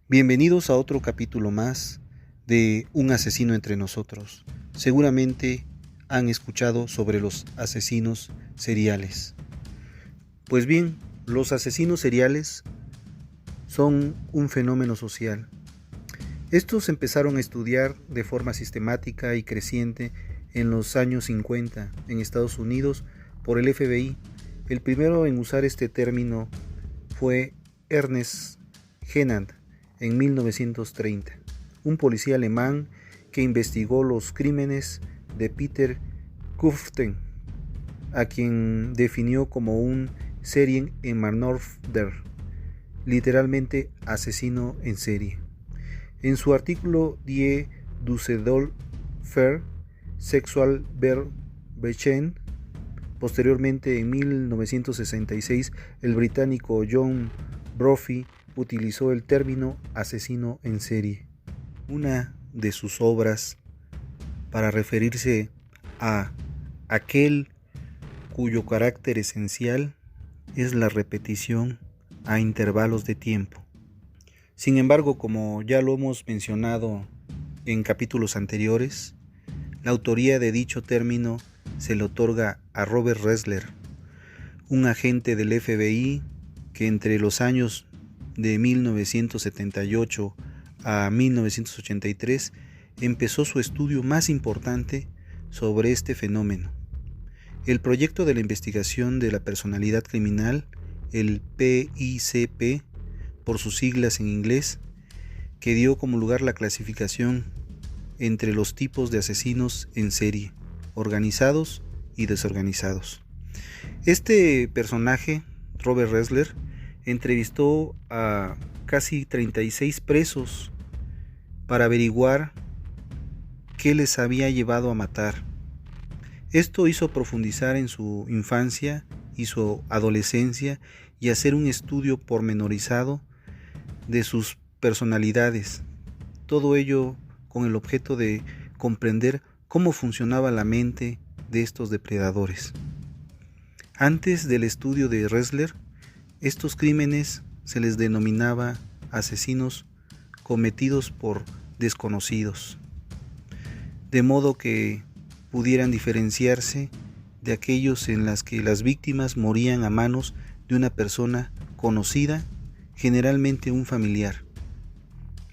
Bienvenidos a otro capítulo más de Un asesino entre nosotros. Seguramente han escuchado sobre los asesinos seriales. Pues bien, los asesinos seriales son un fenómeno social. Estos empezaron a estudiar de forma sistemática y creciente en los años 50 en Estados Unidos por el FBI. El primero en usar este término fue Ernest Hennard en 1930, un policía alemán que investigó los crímenes de Peter Kuften, a quien definió como un Serienmörder, literalmente asesino en serie. En su artículo Die Düsseldorfer Sexualverbrechen, posteriormente en 1966, el británico John Brophy utilizó el término asesino en serie, una de sus obras, para referirse a aquel cuyo carácter esencial es la repetición a intervalos de tiempo. Sin embargo, como ya lo hemos mencionado en capítulos anteriores, la autoría de dicho término se le otorga a Robert Ressler, un agente del FBI que entre los años de 1978 a 1983 empezó su estudio más importante sobre este fenómeno. El proyecto de la investigación de la personalidad criminal, el PICP, por sus siglas en inglés, que dio como lugar la clasificación entre los tipos de asesinos en serie, organizados y desorganizados. Este personaje, Robert Ressler, entrevistó a casi 36 presos para averiguar qué les había llevado a matar. Esto hizo profundizar en su infancia y su adolescencia y hacer un estudio pormenorizado de sus personalidades. Todo ello con el objeto de comprender cómo funcionaba la mente de estos depredadores. Antes del estudio de Ressler, estos crímenes se les denominaba asesinos cometidos por desconocidos, de modo que pudieran diferenciarse de aquellos en las que las víctimas morían a manos de una persona conocida, generalmente un familiar.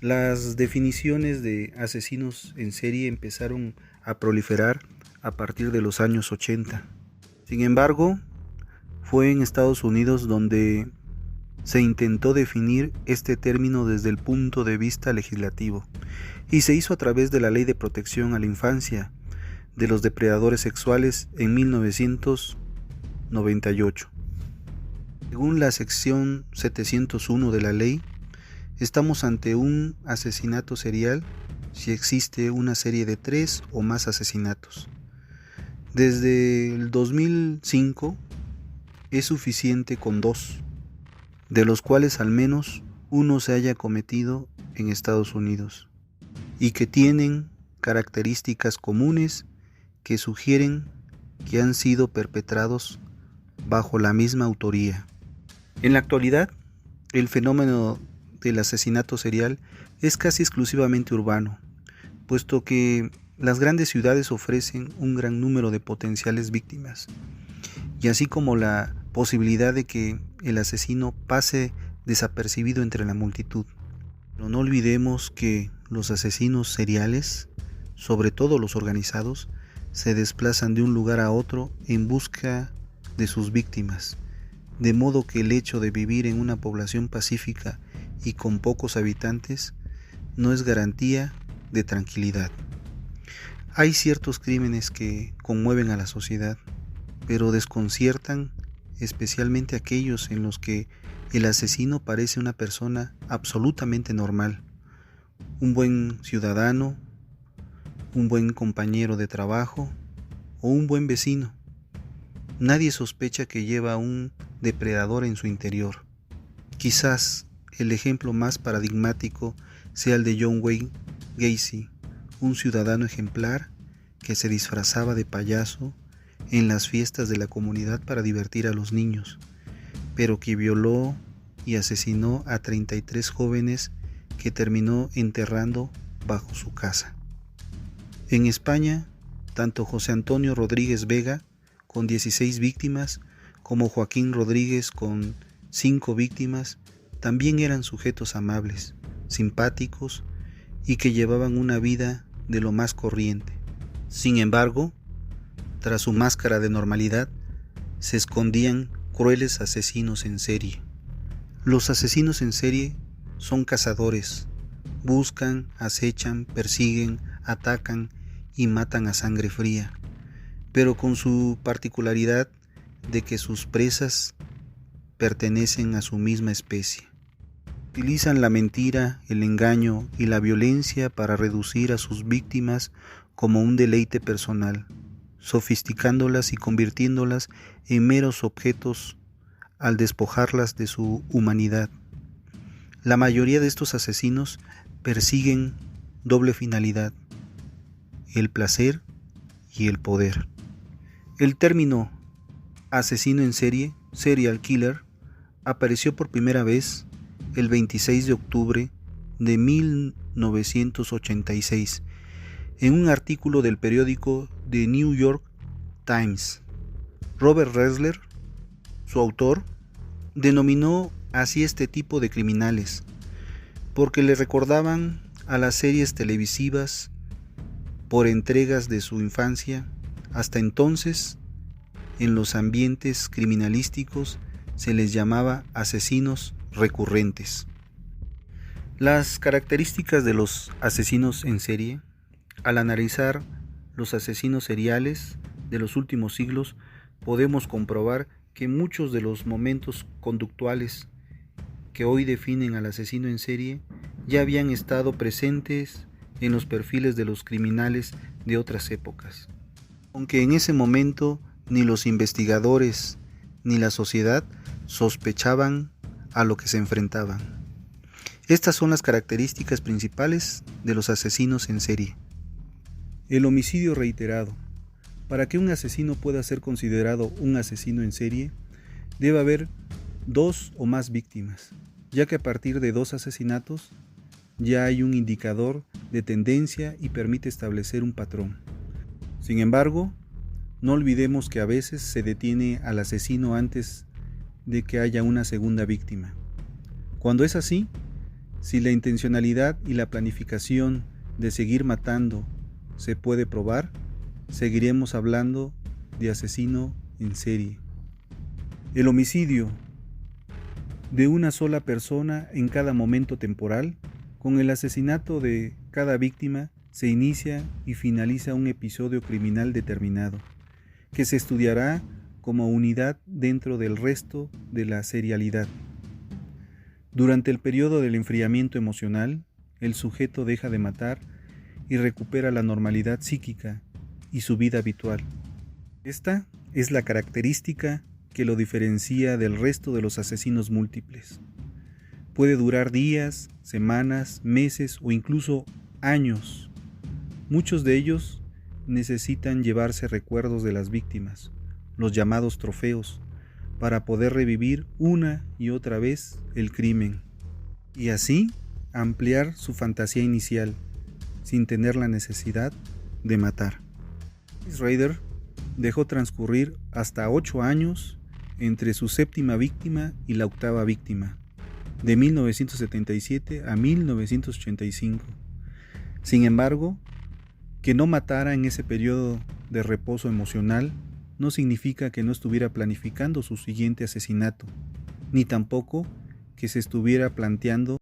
Las definiciones de asesinos en serie empezaron a proliferar a partir de los años 80. Sin embargo, fue en Estados Unidos donde se intentó definir este término desde el punto de vista legislativo, y se hizo a través de la Ley de Protección a la Infancia de los Depredadores Sexuales en 1998. Según la sección 701 de la ley, estamos ante un asesinato serial si existe una serie de 3 o más asesinatos. Desde el 2005 es suficiente con 2, de los cuales al menos uno se haya cometido en Estados Unidos y que tienen características comunes que sugieren que han sido perpetrados bajo la misma autoría. En la actualidad, el fenómeno del asesinato serial es casi exclusivamente urbano, puesto que las grandes ciudades ofrecen un gran número de potenciales víctimas, y así como la posibilidad de que el asesino pase desapercibido entre la multitud. Pero no olvidemos que los asesinos seriales, sobre todo los organizados, se desplazan de un lugar a otro en busca de sus víctimas, de modo que el hecho de vivir en una población pacífica y con pocos habitantes no es garantía de tranquilidad. Hay ciertos crímenes que conmueven a la sociedad, pero desconciertan especialmente aquellos en los que el asesino parece una persona absolutamente normal, un buen ciudadano, un buen compañero de trabajo o un buen vecino. Nadie sospecha que lleva un depredador en su interior. Quizás el ejemplo más paradigmático sea el de John Wayne Gacy, un ciudadano ejemplar que se disfrazaba de payaso en las fiestas de la comunidad para divertir a los niños, pero que violó y asesinó a 33 jóvenes que terminó enterrando bajo su casa. En España, tanto José Antonio Rodríguez Vega, con 16 víctimas, como Joaquín Rodríguez, con 5 víctimas, también eran sujetos amables, simpáticos y que llevaban una vida de lo más corriente. Sin embargo, tras su máscara de normalidad, se escondían crueles asesinos en serie. Los asesinos en serie son cazadores, buscan, acechan, persiguen, atacan y matan a sangre fría, pero con su particularidad de que sus presas pertenecen a su misma especie. Utilizan la mentira, el engaño y la violencia para reducir a sus víctimas como un deleite personal, sofisticándolas y convirtiéndolas en meros objetos al despojarlas de su humanidad. La mayoría de estos asesinos persiguen doble finalidad: el placer y el poder. El término asesino en serie, serial killer, apareció por primera vez el 26 de octubre de 1986 en un artículo del periódico The New York Times. Robert Ressler, su autor, denominó así este tipo de criminales porque le recordaban a las series televisivas por entregas de su infancia. Hasta entonces, en los ambientes criminalísticos se les llamaba asesinos recurrentes. Las características de los asesinos en serie. Al analizar los asesinos seriales de los últimos siglos, podemos comprobar que muchos de los momentos conductuales que hoy definen al asesino en serie ya habían estado presentes en los perfiles de los criminales de otras épocas, aunque en ese momento ni los investigadores ni la sociedad sospechaban a lo que se enfrentaban. Estas son las características principales de los asesinos en serie. El homicidio reiterado. Para que un asesino pueda ser considerado un asesino en serie, debe haber 2 o más víctimas, ya que a partir de 2 asesinatos ya hay un indicador de tendencia y permite establecer un patrón. Sin embargo, no olvidemos que a veces se detiene al asesino antes de que haya una segunda víctima. Cuando es así, si la intencionalidad y la planificación de seguir matando se puede probar, seguiremos hablando de asesino en serie. El homicidio de una sola persona en cada momento temporal. Con el asesinato de cada víctima se inicia y finaliza un episodio criminal determinado, que se estudiará como unidad dentro del resto de la serialidad. Durante el periodo del enfriamiento emocional, el sujeto deja de matar y recupera la normalidad psíquica y su vida habitual. Esta es la característica que lo diferencia del resto de los asesinos múltiples. Puede durar días, semanas, meses o incluso años. Muchos de ellos necesitan llevarse recuerdos de las víctimas, los llamados trofeos, para poder revivir una y otra vez el crimen y así ampliar su fantasía inicial sin tener la necesidad de matar. Schrader dejó transcurrir hasta 8 años entre su 7ª víctima y la 8ª víctima, de 1977 a 1985. Sin embargo, que no matara en ese periodo de reposo emocional no significa que no estuviera planificando su siguiente asesinato, ni tampoco que se estuviera planteando